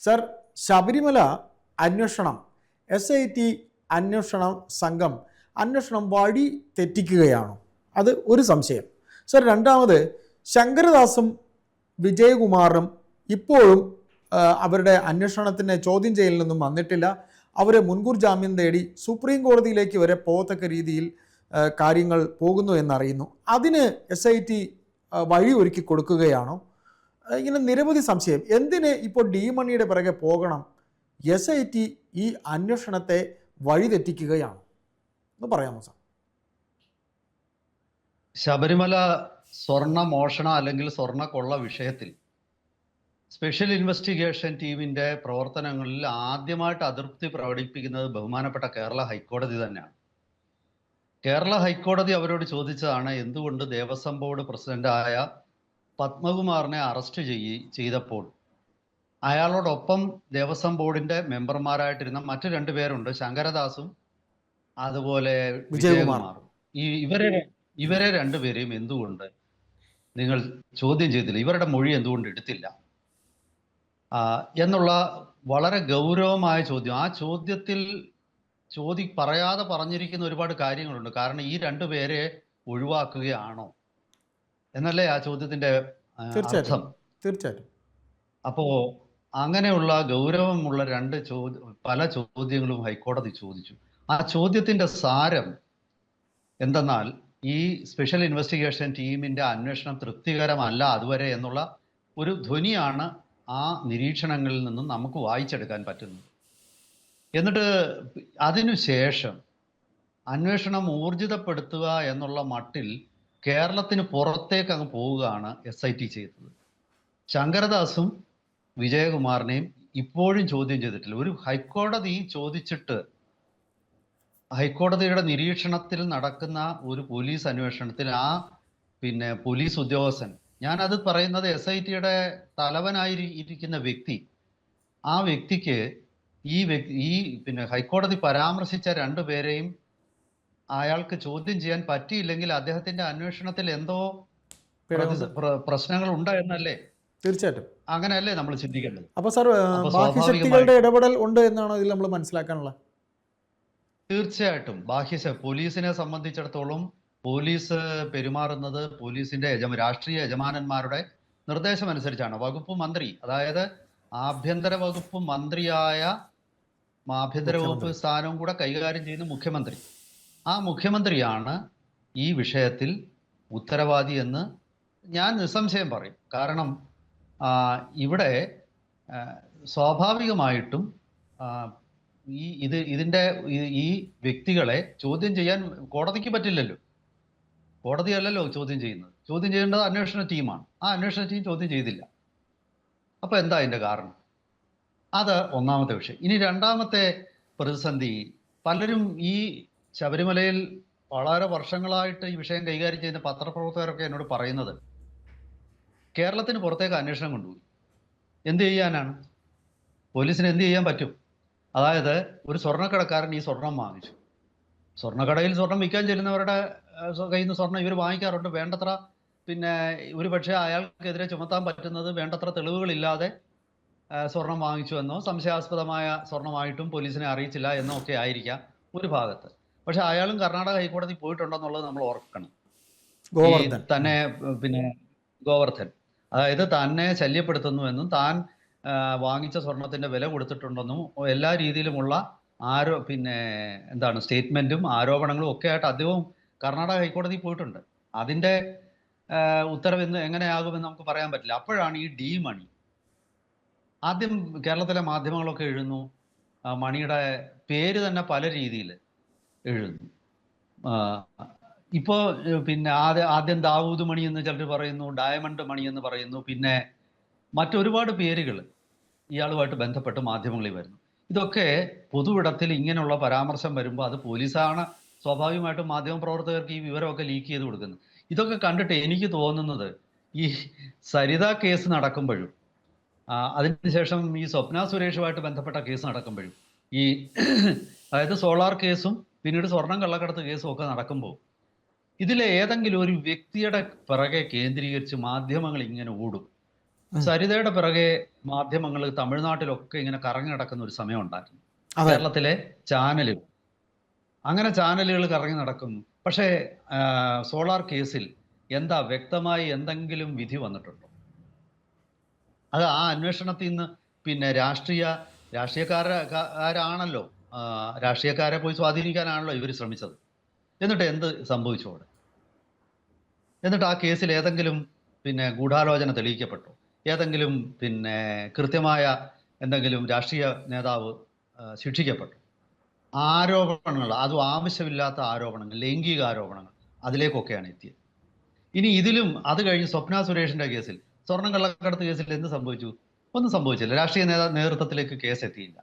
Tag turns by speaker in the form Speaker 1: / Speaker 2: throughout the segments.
Speaker 1: Sir, Sabarimala അന്വേഷണം, SIT അന്വേഷണ സംഘം അന്വേഷണം വഴി തെറ്റിക്കുകയാണോ? അത് ഒരു സംശയം. സർ, രണ്ടാമത് ശങ്കരദാസും വിജയകുമാറും ഇപ്പോഴും അവരുടെ അന്വേഷണത്തിന് ചോദ്യം ചെയ്യലിൽ നിന്നും വന്നിട്ടില്ല. അവരെ മുൻകൂർ ജാമ്യം തേടി സുപ്രീം കോടതിയിലേക്ക് വരെ പോകത്തക്ക രീതിയിൽ കാര്യങ്ങൾ പോകുന്നു എന്നറിയുന്നു. അതിന് SIT വഴി ഒരുക്കി കൊടുക്കുകയാണോ? ഇങ്ങനെ നിരവധി സംശയം. എന്തിന് ഇപ്പോൾ ഡി മണിയുടെ പിറകെ പോകണം? SIT ഈ അന്വേഷണത്തെ വഴിതെറ്റിക്കുകയാണോ എന്ന് പറയാമോ സാർ?
Speaker 2: ശബരിമല സ്വർണ്ണ മോഷണ അല്ലെങ്കിൽ സ്വർണ്ണ കൊള്ള വിഷയത്തിൽ സ്പെഷ്യൽ ഇൻവെസ്റ്റിഗേഷൻ ടീമിന്റെ പ്രവർത്തനങ്ങളിൽ ആദ്യമായിട്ട് അതൃപ്തി പ്രകടിപ്പിക്കുന്നത് ബഹുമാനപ്പെട്ട കേരള ഹൈക്കോടതി തന്നെയാണ്. കേരള ഹൈക്കോടതി അവരോട് ചോദിച്ചതാണ് എന്തുകൊണ്ട് ദേവസ്വം ബോർഡ് പ്രസിഡന്റായ പത്മകുമാറിനെ അറസ്റ്റ് ചെയ്തപ്പോൾ അയാളോടൊപ്പം ദേവസ്വം ബോർഡിന്റെ മെമ്പർമാരായിട്ടിരുന്ന മറ്റു രണ്ടുപേരുണ്ട്, ശങ്കരദാസും അതുപോലെ വിജയകുമാറും. ഇവരെ രണ്ടുപേരെയും എന്തുകൊണ്ട് നിങ്ങൾ ചോദ്യം ചെയ്തില്ല, ഇവരുടെ മൊഴി എന്തുകൊണ്ട് എടുത്തില്ല എന്നുള്ള വളരെ ഗൗരവമായ ചോദ്യം. ആ ചോദ്യത്തിൽ പറയാതെ പറഞ്ഞിരിക്കുന്ന ഒരുപാട് കാര്യങ്ങളുണ്ട്. കാരണം ഈ രണ്ടുപേരെ ഒഴിവാക്കുകയാണോ എന്നല്ലേ ആ ചോദ്യത്തിന്റെ അർത്ഥം.
Speaker 1: തീർച്ചയായിട്ടും.
Speaker 2: അപ്പോ അങ്ങനെയുള്ള ഗൗരവമുള്ള പല ചോദ്യങ്ങളും ഹൈക്കോടതി ചോദിച്ചു. ആ ചോദ്യത്തിന്റെ സാരം എന്തെന്നാൽ ഈ സ്പെഷ്യൽ ഇൻവെസ്റ്റിഗേഷൻ ടീമിന്റെ അന്വേഷണം തൃപ്തികരമല്ല അതുവരെ എന്നുള്ള ഒരു ധ്വനിയാണ് ആ നിരീക്ഷണങ്ങളിൽ നിന്നും നമുക്ക് വായിച്ചെടുക്കാൻ പറ്റുന്നത്. എന്നിട്ട് അതിനുശേഷം അന്വേഷണം ഊർജിതപ്പെടുത്തുക എന്നുള്ള മട്ടിൽ കേരളത്തിന് പുറത്തേക്ക് അങ്ങ് പോവുകയാണ് SIT ചെയ്തത്. ശങ്കരദാസും വിജയകുമാറിനെയും ഇപ്പോഴും ചോദ്യം ചെയ്തിട്ടില്ല. ഒരു ഹൈക്കോടതി ചോദിച്ചിട്ട് ഹൈക്കോടതിയുടെ നിരീക്ഷണത്തിൽ നടക്കുന്ന ഒരു പോലീസ് അന്വേഷണത്തിൽ പോലീസ് ഉദ്യോഗസ്ഥൻ, ഞാനത് പറയുന്നത് SITയുടെ തലവനായിരിക്കുന്ന വ്യക്തി, ആ വ്യക്തിക്ക് ഹൈക്കോടതി പരാമർശിച്ച രണ്ടുപേരെയും അയാൾക്ക് ചോദ്യം ചെയ്യാൻ പറ്റിയില്ലെങ്കിൽ അദ്ദേഹത്തിന്റെ അന്വേഷണത്തിൽ എന്തോ പ്രശ്നങ്ങൾ ഉണ്ട് എന്നല്ലേ?
Speaker 1: തീർച്ചയായിട്ടും
Speaker 2: അങ്ങനെയല്ലേ നമ്മൾ ചിന്തിക്കേണ്ടത്.
Speaker 1: അപ്പൊ സാർ, ബാഹ്യശക്തികളുടെ ഇടപെടൽ ഉണ്ട് എന്നാണോ ഇതിൽ നമ്മൾ മനസ്സിലാക്കാനുള്ളത്?
Speaker 2: തീർച്ചയായിട്ടും പോലീസിനെ സംബന്ധിച്ചിടത്തോളം പോലീസ് പെരുമാറുന്നത് പോലീസിന്റെ രാഷ്ട്രീയ യജമാനന്മാരുടെ നിർദ്ദേശം അനുസരിച്ചാണ്. വകുപ്പ് മന്ത്രി, അതായത് ആഭ്യന്തര വകുപ്പ് മന്ത്രിയായ ആഭ്യന്തര വകുപ്പ് സ്ഥാനവും കൂടെ കൈകാര്യം ചെയ്യുന്ന മുഖ്യമന്ത്രി, ആ മുഖ്യമന്ത്രിയാണ് ഈ വിഷയത്തിൽ ഉത്തരവാദി എന്ന് ഞാൻ നിസ്സംശയം പറയും. കാരണം ഇവിടെ സ്വാഭാവികമായിട്ടും ഈ വ്യക്തികളെ ചോദ്യം ചെയ്യാൻ കോടതിക്ക് പറ്റില്ലല്ലോ. കോടതിയല്ലല്ലോ ചോദ്യം ചെയ്യുന്നത്. ചോദ്യം ചെയ്യേണ്ടത് അന്വേഷണ ടീമാണ്. ആ അന്വേഷണ ടീം ചോദ്യം ചെയ്തില്ല. അപ്പൊ എന്താ അതിന്റെ കാരണം? അത് ഒന്നാമത്തെ വിഷയം. ഇനി രണ്ടാമത്തെ പ്രതിസന്ധി, പലരും ഈ ശബരിമലയിൽ വളരെ വർഷങ്ങളായിട്ട് ഈ വിഷയം കൈകാര്യം ചെയ്യുന്ന പത്രപ്രവർത്തകരൊക്കെ എന്നോട് പറയുന്നത്, കേരളത്തിന് പുറത്തേക്ക് അന്വേഷണം കൊണ്ടുപോയി. എന്ത് ചെയ്യാനാണ്? പോലീസിന് എന്ത് ചെയ്യാൻ പറ്റും? അതായത് ഒരു സ്വർണ്ണക്കടക്കാരൻ ഈ സ്വർണം വാങ്ങിച്ചു. സ്വർണ്ണക്കടയിൽ സ്വർണം വിൽക്കാൻ ചെല്ലുന്നവരുടെ കയ്യിൽ നിന്ന് സ്വർണം ഇവർ വാങ്ങിക്കാറുണ്ട്. വേണ്ടത്ര ഒരു പക്ഷേ അയാൾക്കെതിരെ ചുമത്താൻ പറ്റുന്നത് വേണ്ടത്ര തെളിവുകളില്ലാതെ സ്വർണം വാങ്ങിച്ചു എന്നോ സംശയാസ്പദമായ സ്വർണമായിട്ടും പോലീസിനെ അറിയിച്ചില്ല എന്നോ ഒക്കെ ആയിരിക്കാം ഒരു ഭാഗത്ത്. പക്ഷെ അയാളും കർണാടക ഹൈക്കോടതി പോയിട്ടുണ്ടെന്നുള്ളത് നമ്മൾ ഓർക്കണം. ഗോവർദ്ധൻ, അതായത് തന്നെ ശല്യപ്പെടുത്തുന്നുവെന്നും താൻ വാങ്ങിച്ച സ്വർണത്തിന്റെ വില കൊടുത്തിട്ടുണ്ടെന്നും എല്ലാ രീതിയിലുമുള്ള സ്റ്റേറ്റ്മെന്റും ആരോപണങ്ങളും ഒക്കെ ആയിട്ട് അദ്ദേഹവും കർണാടക ഹൈക്കോടതി പോയിട്ടുണ്ട്. അതിന്റെ ഉത്തരവ് എങ്ങനെയാകുമെന്ന് നമുക്ക് പറയാൻ പറ്റില്ല. അപ്പോഴാണ് ഈ ഡി മണി, ആദ്യം കേരളത്തിലെ മാധ്യമങ്ങളൊക്കെ എഴുതുന്നു, മണിയുടെ പേര് തന്നെ പല രീതിയിൽ എഴുതുന്നു. ഇപ്പോൾ ആദ്യം ദാവൂദ് മണി എന്ന് ചിലർ പറയുന്നു, ഡയമണ്ട് മണി എന്ന് പറയുന്നു, പിന്നെ മറ്റൊരുപാട് പേരുകൾ ഇയാളുമായിട്ട് ബന്ധപ്പെട്ട് മാധ്യമങ്ങളിൽ വരുന്നു. ഇതൊക്കെ പൊതുവിടത്തിൽ ഇങ്ങനെയുള്ള പരാമർശം വരുമ്പോൾ അത് പോലീസാണ് സ്വാഭാവികമായിട്ടും മാധ്യമപ്രവർത്തകർക്ക് ഈ വിവരമൊക്കെ ലീക്ക് ചെയ്ത് കൊടുക്കുന്നത്. ഇതൊക്കെ കണ്ടിട്ട് എനിക്ക് തോന്നുന്നത് ഈ സരിത കേസ് നടക്കുമ്പോഴും അതിനുശേഷം ഈ സ്വപ്ന സുരേഷുമായിട്ട് ബന്ധപ്പെട്ട കേസ് നടക്കുമ്പോഴും അതായത് സോളാർ കേസും പിന്നീട് സ്വർണം കള്ളക്കടത്ത് കേസും ഒക്കെ നടക്കുമ്പോൾ ഇതിലെ ഏതെങ്കിലും ഒരു വ്യക്തിയുടെ പിറകെ കേന്ദ്രീകരിച്ച് മാധ്യമങ്ങൾ ഇങ്ങനെ ഓടും. സരിതയുടെ പിറകെ മാധ്യമങ്ങൾ തമിഴ്നാട്ടിലൊക്കെ ഇങ്ങനെ കറങ്ങി നടക്കുന്ന ഒരു സമയം ഉണ്ടായിരുന്നു.
Speaker 1: അതെ.
Speaker 2: കേരളത്തിലെ ചാനലുകൾ അങ്ങനെ ചാനലുകൾ കറങ്ങി നടക്കുന്നു. പക്ഷേ സോളാർ കേസിൽ എന്താ വ്യക്തമായി എന്തെങ്കിലും വിധി വന്നിട്ടുണ്ടോ? അത് ആ അന്വേഷണത്തിൽ നിന്ന് പിന്നെ രാഷ്ട്രീയക്കാരാണല്ലോ, രാഷ്ട്രീയക്കാരെ പോയി സ്വാധീനിക്കാനാണല്ലോ ഇവർ ശ്രമിച്ചത്. എന്നിട്ട് എന്ത് സംഭവിച്ചു അവിടെ? എന്നിട്ട് ആ കേസിൽ ഏതെങ്കിലും പിന്നെ ഗൂഢാലോചന തെളിയിക്കപ്പെട്ടോ? ഏതെങ്കിലും പിന്നെ കൃത്യമായ എന്തെങ്കിലും രാഷ്ട്രീയ നേതാവ് ശിക്ഷിക്കപ്പെട്ടു? ആരോപണങ്ങൾ, അതും ആവശ്യമില്ലാത്ത ആരോപണങ്ങൾ, ലൈംഗിക ആരോപണങ്ങൾ, അതിലേക്കൊക്കെയാണ് എത്തിയത്. ഇനി ഇതിലും അത് കഴിഞ്ഞ് സ്വപ്ന സുരേഷിന്റെ കേസിൽ, സ്വർണ്ണം കള്ളക്കടത്ത് കേസിൽ എന്ത് സംഭവിച്ചു? ഒന്നും സംഭവിച്ചില്ല. രാഷ്ട്രീയ നേതൃത്വത്തിലേക്ക് കേസ് എത്തിയില്ല.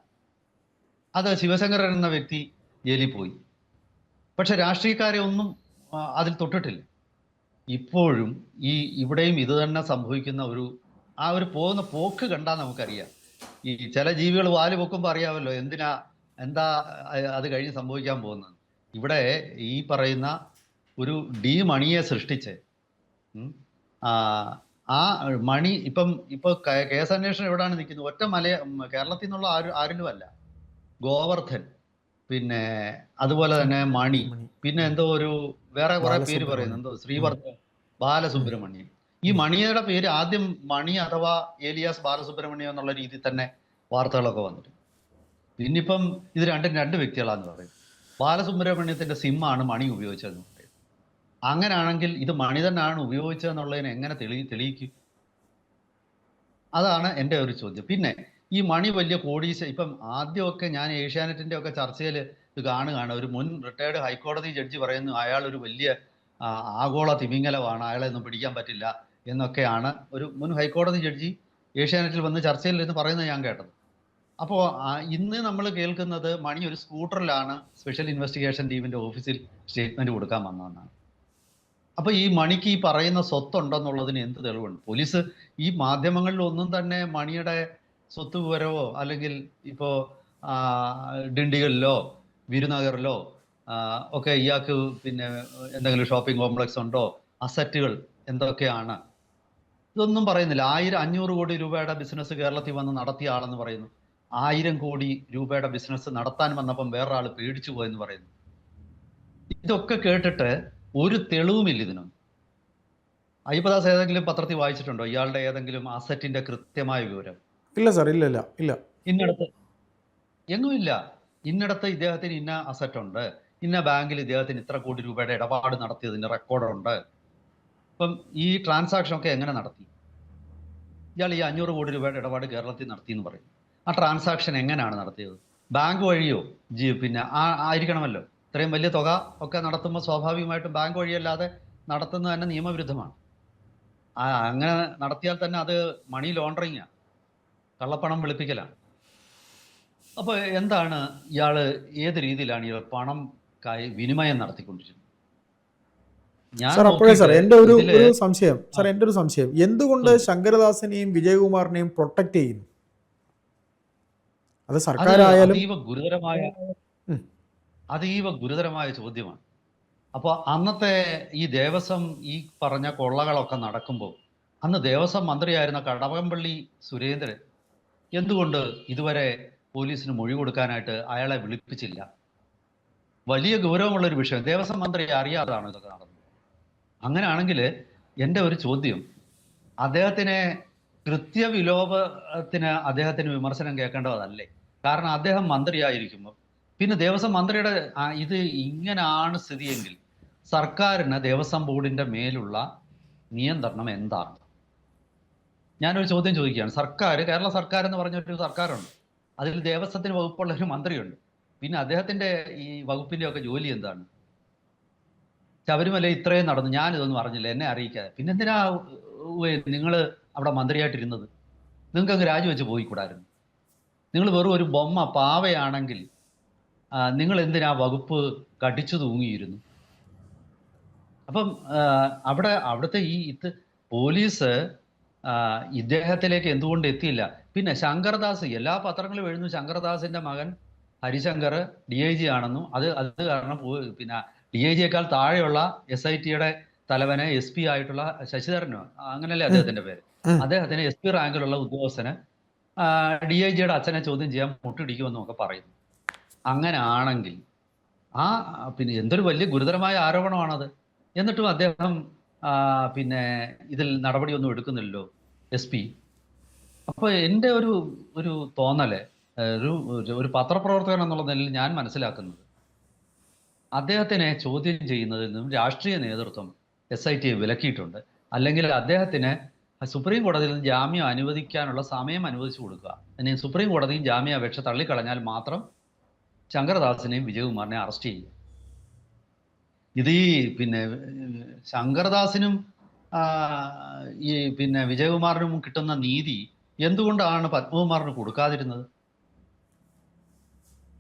Speaker 2: അത് ശിവശങ്കരൻ എന്ന വ്യക്തി ജയിലിൽ പോയി. പക്ഷെ രാഷ്ട്രീയക്കാരെ ഒന്നും അതിൽ തൊട്ടിട്ടില്ല. ഇപ്പോഴും ഇവിടെയും ഇത് തന്നെ സംഭവിക്കുന്ന ഒരു പോകുന്ന പോക്ക് കണ്ടാൽ നമുക്കറിയാം. ഈ ചില ജീവികൾ വാല് പൊക്കുമ്പോൾ അറിയാമല്ലോ എന്താ അത് കഴിഞ്ഞ് സംഭവിക്കാൻ പോകുന്നത്. ഇവിടെ ഈ പറയുന്ന ഒരു മണിയെ സൃഷ്ടിച്ച് ആ മണി ഇപ്പൊ കേസന്വേഷണം എവിടെയാണ് നിൽക്കുന്നത്? ഒറ്റ കേരളത്തിൽ നിന്നുള്ള ആരിലുമല്ല. ഗോവർദ്ധൻ, പിന്നെ അതുപോലെ തന്നെ മണി, പിന്നെ എന്തോ വേറെ കുറെ പേര് പറയുന്നു, എന്തോ ശ്രീവർദ്ധൻ, ബാലസുബ്രഹ്മണ്യം. ഈ മണിയുടെ പേര് ആദ്യം മണി അഥവാ ഏലിയാസ് ബാലസുബ്രഹ്മണ്യം എന്നുള്ള രീതിയിൽ തന്നെ വാർത്തകളൊക്കെ വന്നിട്ടുണ്ട്. പിന്നിപ്പം ഇത് രണ്ട് വ്യക്തികളാന്ന് പറയും. ബാലസുബ്രഹ്മണ്യത്തിന്റെ സിമ്മാണ് മണി ഉപയോഗിച്ചതെന്ന് പറയും. അങ്ങനെയാണെങ്കിൽ ഇത് മണി തന്നെയാണ് ഉപയോഗിച്ചതെന്നുള്ളതിന് എങ്ങനെ തെളിയിക്കും? അതാണ് എൻ്റെ ഒരു ചോദ്യം. പിന്നെ ഈ മണി വലിയ ഇപ്പം ആദ്യമൊക്കെ ഞാൻ ഏഷ്യാനെറ്റിന്റെ ഒക്കെ ചർച്ചയിൽ ഇത് കാണുകയാണ്, ഒരു മുൻ റിട്ടയർഡ് ഹൈക്കോടതി ജഡ്ജി പറയുന്നു അയാൾ ഒരു വലിയ ആഗോള തിമിംഗലമാണ്, അയാളെ ഒന്നും പിടിക്കാൻ പറ്റില്ല എന്നൊക്കെയാണ് ഒരു മുൻ ഹൈക്കോടതി ജഡ്ജി ഏഷ്യാനെറ്റിൽ വന്ന് ചർച്ചയിൽ നിന്ന് പറയുന്നത് ഞാൻ കേട്ടത്. അപ്പോൾ ഇന്ന് നമ്മൾ കേൾക്കുന്നത് മണി ഒരു സ്കൂട്ടറിലാണ് സ്പെഷ്യൽ ഇൻവെസ്റ്റിഗേഷൻ ടീമിന്റെ ഓഫീസിൽ സ്റ്റേറ്റ്മെന്റ് കൊടുക്കാൻ വന്നതെന്നാണ്. അപ്പൊ ഈ മണിക്ക് ഈ പറയുന്ന സ്വത്തുണ്ടെന്നുള്ളതിന് എന്ത് തെളിവുണ്ട്? പോലീസ് ഈ മാധ്യമങ്ങളിൽ ഒന്നും തന്നെ മണിയുടെ സ്വത്ത് വിവരമോ അല്ലെങ്കിൽ ഇപ്പോ ഡിണ്ടിഗലിലോ വിരുനഗറിലോ ഒക്കെ ഇയാൾക്ക് പിന്നെ എന്തെങ്കിലും ഷോപ്പിംഗ് കോംപ്ലക്സ് ഉണ്ടോ, അസറ്റുകൾ എന്തൊക്കെയാണ്, ഇതൊന്നും പറയുന്നില്ല. 500 കോടി രൂപയുടെ ബിസിനസ് കേരളത്തിൽ വന്ന് നടത്തിയ ആളെന്ന് പറയുന്നു. 1000 കോടി രൂപയുടെ ബിസിനസ് നടത്താൻ വന്നപ്പം വേറൊരാൾ പേടിച്ചു പോയെന്ന് പറയുന്നു. ഇതൊക്കെ കേട്ടിട്ട് ഒരു തെളിവുമില്ല ഇതിനൊന്നും. അയ്യപ്പദാസ് ഏതെങ്കിലും പത്രത്തിൽ വായിച്ചിട്ടുണ്ടോ ഇയാളുടെ ഏതെങ്കിലും അസറ്റിന്റെ കൃത്യമായ വിവരം?
Speaker 1: ഇല്ല സാർ, ഇല്ല.
Speaker 2: ഇന്നടത്ത് എങ്ങുമില്ല. ഇന്നടത്ത് ഇദ്ദേഹത്തിന് ഇന്ന അസറ്റ് ഉണ്ട്, ഇന്ന ബാങ്കിൽ ഇദ്ദേഹത്തിന് ഇത്ര കോടി രൂപയുടെ ഇടപാട് നടത്തിയതിന്റെ റെക്കോർഡുണ്ട്. ഇപ്പം ഈ ട്രാൻസാക്ഷൻ ഒക്കെ എങ്ങനെ നടത്തി? ഇയാൾ ഈ 500 കോടി രൂപയുടെ ഇടപാട് കേരളത്തിൽ നടത്തി എന്ന് പറയും. ആ ട്രാൻസാക്ഷൻ എങ്ങനെയാണ് നടത്തിയത്? ബാങ്ക് വഴിയോ? പിന്നെ ആയിരിക്കണമല്ലോ. ഇത്രയും വലിയ തുക ഒക്കെ നടത്തുമ്പോൾ സ്വാഭാവികമായിട്ടും ബാങ്ക് വഴിയല്ലാതെ നടത്തുന്നത് തന്നെ നിയമവിരുദ്ധമാണ്. അങ്ങനെ നടത്തിയാൽ തന്നെ അത് മണി ലോണ്ടറിങ്ങാണ്, കള്ളപ്പണം വെളുപ്പിക്കലാണ്. അപ്പോൾ എന്താണ് ഇയാള്, ഏത് രീതിയിലാണ് ഇയാൾ പണം വിനിമയം നടത്തിക്കൊണ്ടിരിക്കുന്നത്?
Speaker 1: എൻ്റെ ഒരു സംശയം, എന്തുകൊണ്ട് ശങ്കരദാസിനെയും വിജയകുമാറിനെയും പ്രൊട്ടക്ട് ചെയ്യുന്നു? അത് സർക്കാരായാലും
Speaker 2: അതീവ ഗുരുതരമായ ചോദ്യമാണ്. അപ്പോൾ അന്നത്തെ ഈ ദേവസ്വം ഈ പറഞ്ഞ കൊള്ളകളൊക്കെ നടക്കുമ്പോൾ അന്ന് ദേവസ്വം മന്ത്രിയായിരുന്ന കടകംപള്ളി സുരേന്ദ്രൻ എന്തുകൊണ്ട് ഇതുവരെ പോലീസിന് മൊഴി കൊടുക്കാനായിട്ട് അയാളെ വിളിപ്പിച്ചില്ല? വലിയ ഗൗരവമുള്ളൊരു വിഷയം. ദേവസ്വം മന്ത്രി അറിയാതാണ് ഇതൊക്കെ നടന്നത്. അങ്ങനെയാണെങ്കിൽ എൻ്റെ ഒരു ചോദ്യം, അദ്ദേഹത്തിനെ കൃത്യവിലോപത്തിന് അദ്ദേഹത്തിന് വിമർശനം കേൾക്കേണ്ടതല്ലേ? കാരണം അദ്ദേഹം മന്ത്രിയായിരിക്കുമ്പോൾ പിന്നെ ദേവസ്വം മന്ത്രിയുടെ ഇത് ഇങ്ങനെയാണ് സ്ഥിതിയെങ്കിൽ സർക്കാരിന് ദേവസ്വം ബോർഡിന്റെ മേലുള്ള നിയന്ത്രണം എന്താണ്? ഞാനൊരു ചോദ്യം ചോദിക്കുകയാണ്. കേരള സർക്കാർ എന്ന് പറഞ്ഞൊരു സർക്കാരുണ്ട്, അതിൽ ദേവസ്വത്തിന് വകുപ്പുള്ള ഒരു മന്ത്രിയുണ്ട്. പിന്നെ അദ്ദേഹത്തിന്റെ ഈ വകുപ്പിന്റെ ഒക്കെ ജോലി എന്താണ്? ശബരിമല ഇത്രയും നടന്നു, ഞാനിതൊന്നും അറിഞ്ഞില്ല, എന്നെ അറിയിക്കാതെ. പിന്നെ എന്തിനാ നിങ്ങൾ അവിടെ മന്ത്രിയായിട്ടിരുന്നത്? നിങ്ങൾക്ക് അങ്ങ് രാജിവെച്ച് പോയിക്കൂടായിരുന്നു? നിങ്ങൾ വെറും ഒരു ബൊമ്മ പാവയാണെങ്കിൽ നിങ്ങൾ എന്തിനാ വകുപ്പ് കടിച്ചു തൂങ്ങിയിരുന്നു? അപ്പം അവിടുത്തെ പോലീസ് ഇദ്ദേഹത്തിലേക്ക് എന്തുകൊണ്ട് എത്തിയില്ല? പിന്നെ ശങ്കർദാസ്, എല്ലാ പത്രങ്ങളും എഴുതുന്നു ശങ്കർദാസിന്റെ മകൻ ഹരിശങ്കർ DIG ആണെന്നും അത് കാരണം പിന്നെ DIGയേക്കാൾ താഴെയുള്ള SITയുടെ തലവനെ SP ആയിട്ടുള്ള ശശിധരനോ അങ്ങനെയല്ലേ അദ്ദേഹത്തിന്റെ പേര്, അദ്ദേഹത്തിന് SP റാങ്കിലുള്ള ഉദ്യോഗസ്ഥന് DIGയുടെ അച്ഛനെ ചോദ്യം ചെയ്യാൻ മുട്ടിടിക്കുമെന്നും ഒക്കെ പറയുന്നു. അങ്ങനെ ആണെങ്കിൽ പിന്നെ എന്തൊരു വലിയ ഗുരുതരമായ ആരോപണമാണത്. എന്നിട്ടും അദ്ദേഹം പിന്നെ ഇതിൽ നടപടിയൊന്നും എടുക്കുന്നില്ലല്ലോ SP. അപ്പോൾ എൻ്റെ ഒരു തോന്നല്, ഒരു പത്രപ്രവർത്തകൻ എന്നുള്ള നിലയിൽ ഞാൻ മനസ്സിലാക്കുന്നത്, അദ്ദേഹത്തിനെ ചോദ്യം ചെയ്യുന്നതിൽ നിന്നും രാഷ്ട്രീയ നേതൃത്വം SITയെ വിലക്കിയിട്ടുണ്ട്. അല്ലെങ്കിൽ അദ്ദേഹത്തിന് സുപ്രീം കോടതിയിൽ നിന്ന് ജാമ്യം അനുവദിക്കാനുള്ള സമയം അനുവദിച്ചു കൊടുക്കുക. ഇനി സുപ്രീം കോടതിയും ജാമ്യാപേക്ഷ തള്ളിക്കളഞ്ഞാൽ മാത്രം ശങ്കർദാസിനെയും വിജയകുമാറിനെയും അറസ്റ്റ് ചെയ്യുക. ഇത് പിന്നെ ശങ്കർദാസിനും ഈ പിന്നെ വിജയകുമാറിനും കിട്ടുന്ന നീതി എന്തുകൊണ്ടാണ് പത്മകുമാറിന് കൊടുക്കാതിരുന്നത്?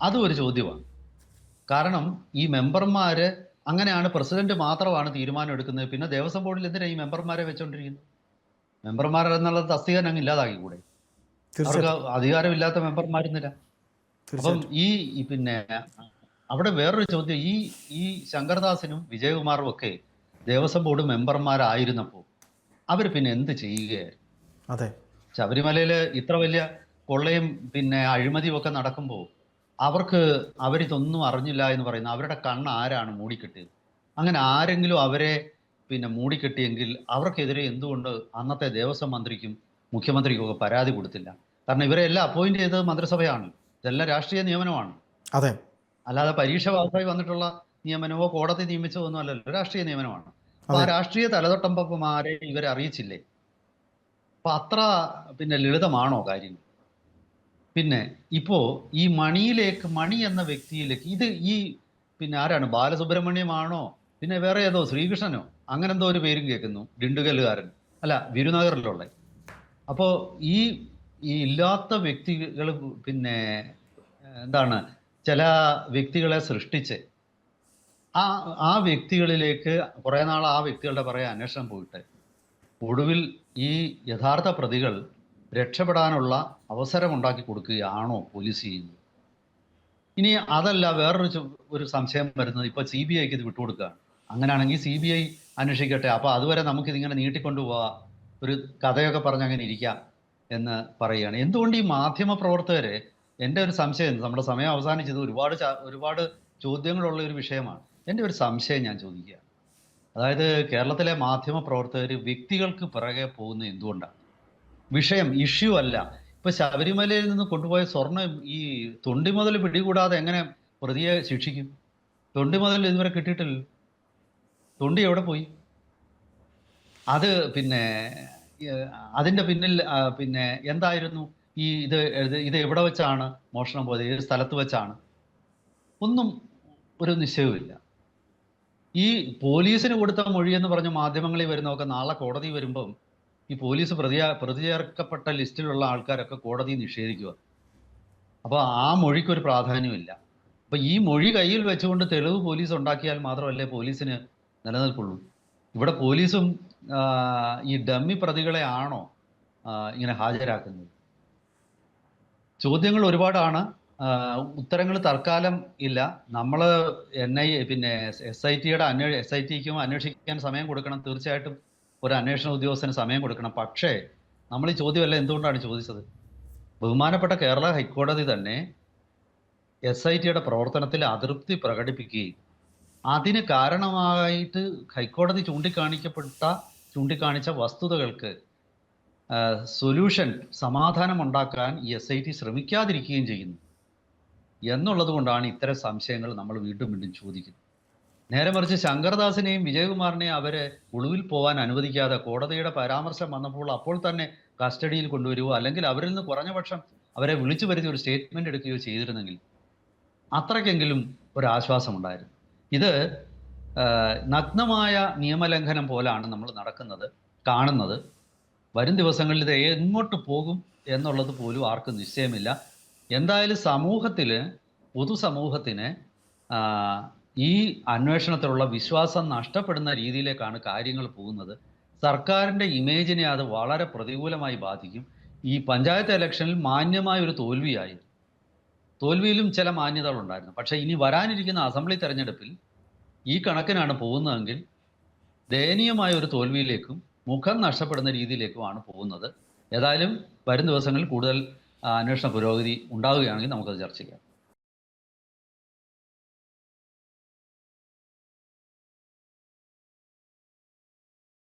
Speaker 2: അതും ഒരു ചോദ്യമാണ്. കാരണം ഈ മെമ്പർമാര് അങ്ങനെയാണ്, പ്രസിഡന്റ് മാത്രമാണ് തീരുമാനം എടുക്കുന്നത്. പിന്നെ ദേവസ്വം ബോർഡിൽ എന്തിനാണ് ഈ മെമ്പർമാരെ വെച്ചോണ്ടിരിക്കുന്നത്? മെമ്പർമാർ എന്നുള്ള തസ്തിക അങ്ങ് ഇല്ലാതാക്കിക്കൂടെ? അവർക്ക് അധികാരമില്ലാത്ത മെമ്പർമാരുന്നില്ല. അപ്പം പിന്നെ അവിടെ വേറൊരു ചോദ്യം, ഈ ശങ്കർദാസിനും വിജയകുമാറും ഒക്കെ ദേവസ്വം ബോർഡ് മെമ്പർമാരായിരുന്നപ്പോൾ അവർ പിന്നെ എന്ത് ചെയ്യുകയായിരുന്നു?
Speaker 1: അതെ,
Speaker 2: ശബരിമലയിൽ ഇത്ര വലിയ കൊള്ളയും പിന്നെ അഴിമതിയും ഒക്കെ നടക്കുമ്പോൾ അവരിതൊന്നും അറിഞ്ഞില്ല എന്ന് പറയുന്ന അവരുടെ കണ്ണ് ആരാണ് മൂടിക്കെട്ടിയത്? അങ്ങനെ ആരെങ്കിലും അവരെ പിന്നെ മൂടിക്കെട്ടിയെങ്കിൽ അവർക്കെതിരെ എന്തുകൊണ്ട് അന്നത്തെ ദേവസ്വം മന്ത്രിക്കും മുഖ്യമന്ത്രിക്കും ഒക്കെ പരാതി കൊടുത്തില്ല? കാരണം ഇവരെ എല്ലാം അപ്പോയിന്റ് ചെയ്തത് മന്ത്രിസഭയാണ്. ഇതെല്ലാം രാഷ്ട്രീയ നിയമനമാണ്.
Speaker 1: അതെ,
Speaker 2: അല്ലാതെ പരീക്ഷ പാസ്സായി വന്നിട്ടുള്ള നിയമനമോ കോടതി നിയമിച്ചോ ഒന്നും അല്ലല്ലോ, രാഷ്ട്രീയ നിയമനമാണ്. അപ്പൊ ആ രാഷ്ട്രീയ തലതൊട്ടമ്പന്മാരെ ഇവരെ അറിയിച്ചില്ലേ? അപ്പൊ അത്ര പിന്നെ ലളിതമാണോ കാര്യങ്ങൾ? പിന്നെ ഇപ്പോ ഈ മണി എന്ന വ്യക്തിയിലേക്ക് ഈ പിന്നെ ആരാണ്, ബാലസുബ്രഹ്മണ്യമാണോ പിന്നെ വേറെ ഏതോ ശ്രീകൃഷ്ണനോ അങ്ങനെ എന്തോ ഒരു പേരും കേൾക്കുന്നു, ഡിണ്ടുകല്ലുകാരൻ, അല്ല വിരുനഗറിലുള്ള. അപ്പോ ഈ ഇല്ലാത്ത വ്യക്തികൾ പിന്നെ എന്താണ്, ചില വ്യക്തികളെ സൃഷ്ടിച്ച് ആ വ്യക്തികളിലേക്ക് കുറെ നാൾ ആ വ്യക്തികളുടെ പുറകെ അന്വേഷണം പോയിട്ട് ഒടുവിൽ ഈ യഥാർത്ഥ പ്രതികൾ രക്ഷപ്പെടാനുള്ള അവസരം ഉണ്ടാക്കി കൊടുക്കുകയാണോ പോലീസ് ചെയ്യുന്നത്? ഇനി അതല്ല, വേറൊരു സംശയം വരുന്നത്, ഇപ്പൊ CBIക്ക് ഇത് വിട്ടുകൊടുക്കുകയാണ്. അങ്ങനെയാണെങ്കിൽ CBI അന്വേഷിക്കട്ടെ, അപ്പൊ അതുവരെ നമുക്കിതിങ്ങനെ നീട്ടിക്കൊണ്ടുപോവാ, ഒരു കഥയൊക്കെ പറഞ്ഞ് അങ്ങനെ ഇരിക്കാം എന്ന് പറയുകയാണ്. എന്തുകൊണ്ട് ഈ മാധ്യമ പ്രവർത്തകര്, എൻ്റെ ഒരു സംശയം, നമ്മുടെ സമയം അവസാനിച്ചത്, ഒരുപാട് ചോദ്യങ്ങളുള്ള ഒരു വിഷയമാണ്. എൻ്റെ ഒരു സംശയം ഞാൻ ചോദിക്കുക, അതായത് കേരളത്തിലെ മാധ്യമ പ്രവർത്തകർ വ്യക്തികൾക്ക് പിറകെ പോകുന്നത് എന്തുകൊണ്ടാണ്? ഇഷ്യൂ അല്ല. ഇപ്പൊ ശബരിമലയിൽ നിന്ന് കൊണ്ടുപോയ സ്വർണ്ണം ഈ തൊണ്ടി മുതൽ പിടികൂടാതെ എങ്ങനെ പ്രതിയെ ശിക്ഷിക്കും? തൊണ്ടി മുതൽ ഇതുവരെ കിട്ടിയിട്ടില്ലല്ലോ. തൊണ്ടി എവിടെ പോയി? അത് പിന്നെ അതിന്റെ പിന്നിൽ പിന്നെ എന്തായിരുന്നു ഇത് എവിടെ വെച്ചാണ് മോഷണം പോയത്, ഏത് സ്ഥലത്ത് വെച്ചാണ്? ഒന്നും ഒരു നിശ്ചയവുമില്ല. ഈ പോലീസിന് കൊടുത്ത മൊഴി എന്ന് പറഞ്ഞ മാധ്യമങ്ങളിൽ വരുന്നതൊക്കെ നാളെ കോടതി വരുമ്പം ഈ പോലീസ് പ്രതി ചേർക്കപ്പെട്ട ലിസ്റ്റിലുള്ള ആൾക്കാരൊക്കെ കോടതി നിഷേധിക്കുക. അപ്പോൾ ആ മൊഴിക്കൊരു പ്രാധാന്യമില്ല. അപ്പൊ ഈ മൊഴി കയ്യിൽ വെച്ചുകൊണ്ട് തെളിവ് പോലീസ് ഉണ്ടാക്കിയാൽ മാത്രമല്ലേ പോലീസിന് നിലനിൽപ്പുള്ളൂ. ഇവിടെ പോലീസും ഈ ഡമ്മി പ്രതികളെ ആണോ ഇങ്ങനെ ഹാജരാക്കുന്നത്? ചോദ്യങ്ങൾ ഒരുപാടാണ്, ഉത്തരങ്ങൾ തൽക്കാലം ഇല്ല. നമ്മൾ പിന്നെ SITക്കും അന്വേഷിക്കാൻ സമയം കൊടുക്കണം. തീർച്ചയായിട്ടും ഒരു അന്വേഷണ ഉദ്യോഗസ്ഥന് സമയം കൊടുക്കണം. പക്ഷേ നമ്മൾ ഈ ചോദ്യമല്ല എന്തുകൊണ്ടാണ് ചോദിച്ചത്? ബഹുമാനപ്പെട്ട കേരള ഹൈക്കോടതി തന്നെ SITയുടെ പ്രവർത്തനത്തിൽ അതൃപ്തി പ്രകടിപ്പിക്കുകയും അതിന് കാരണമായിട്ട് ഹൈക്കോടതി ചൂണ്ടിക്കാണിച്ച വസ്തുതകൾക്ക് സമാധാനം ഉണ്ടാക്കാൻ ഈ SIT ശ്രമിക്കാതിരിക്കുകയും ചെയ്യുന്നു എന്നുള്ളത് കൊണ്ടാണ് ഇത്തരം സംശയങ്ങൾ നമ്മൾ വീണ്ടും ചോദിക്കുന്നത്. നേരെ മറിച്ച് ശങ്കർദാസിനെയും വിജയകുമാറിനെയും അവരെ ഒളിവിൽ പോകാൻ അനുവദിക്കാതെ കോടതിയുടെ പരാമർശം വന്നപ്പോൾ അപ്പോൾ തന്നെ കസ്റ്റഡിയിൽ കൊണ്ടുവരുവോ, അല്ലെങ്കിൽ അവരിൽ നിന്ന് കുറഞ്ഞ പക്ഷം അവരെ വിളിച്ചു വരുത്തി ഒരു സ്റ്റേറ്റ്മെന്റ് എടുക്കുകയോ ചെയ്തിരുന്നെങ്കിൽ അത്രയ്ക്കെങ്കിലും ഒരാശ്വാസം ഉണ്ടായിരുന്നു. ഇത് നഗ്നമായ നിയമലംഘനം പോലാണ് നമ്മൾ കാണുന്നത്. വരും ദിവസങ്ങളിൽ ഇത് എങ്ങോട്ട് പോകും എന്നുള്ളത് പോലും ആർക്കും നിശ്ചയമില്ല. എന്തായാലും പൊതുസമൂഹത്തിന് ഈ അന്വേഷണത്തിലുള്ള വിശ്വാസം നഷ്ടപ്പെടുന്ന രീതിയിലേക്കാണ് കാര്യങ്ങൾ പോകുന്നത്. സർക്കാരിൻ്റെ ഇമേജിനെ അത് വളരെ പ്രതികൂലമായി ബാധിക്കും. ഈ പഞ്ചായത്ത് ഇലക്ഷനിൽ മാന്യമായ ഒരു തോൽവിയിലും ചില മാന്യതകളുണ്ടായിരുന്നു. പക്ഷേ ഇനി വരാനിരിക്കുന്ന അസംബ്ലി തെരഞ്ഞെടുപ്പിൽ ഈ കണക്കിനാണ് പോകുന്നതെങ്കിൽ ദയനീയമായ ഒരു തോൽവിയിലേക്കും മുഖം നഷ്ടപ്പെടുന്ന രീതിയിലേക്കുമാണ് പോകുന്നത്. ഏതായാലും വരും ദിവസങ്ങളിൽ കൂടുതൽ അന്വേഷണ പുരോഗതി ഉണ്ടാവുകയാണെങ്കിൽ നമുക്കത് ചർച്ച ചെയ്യാം.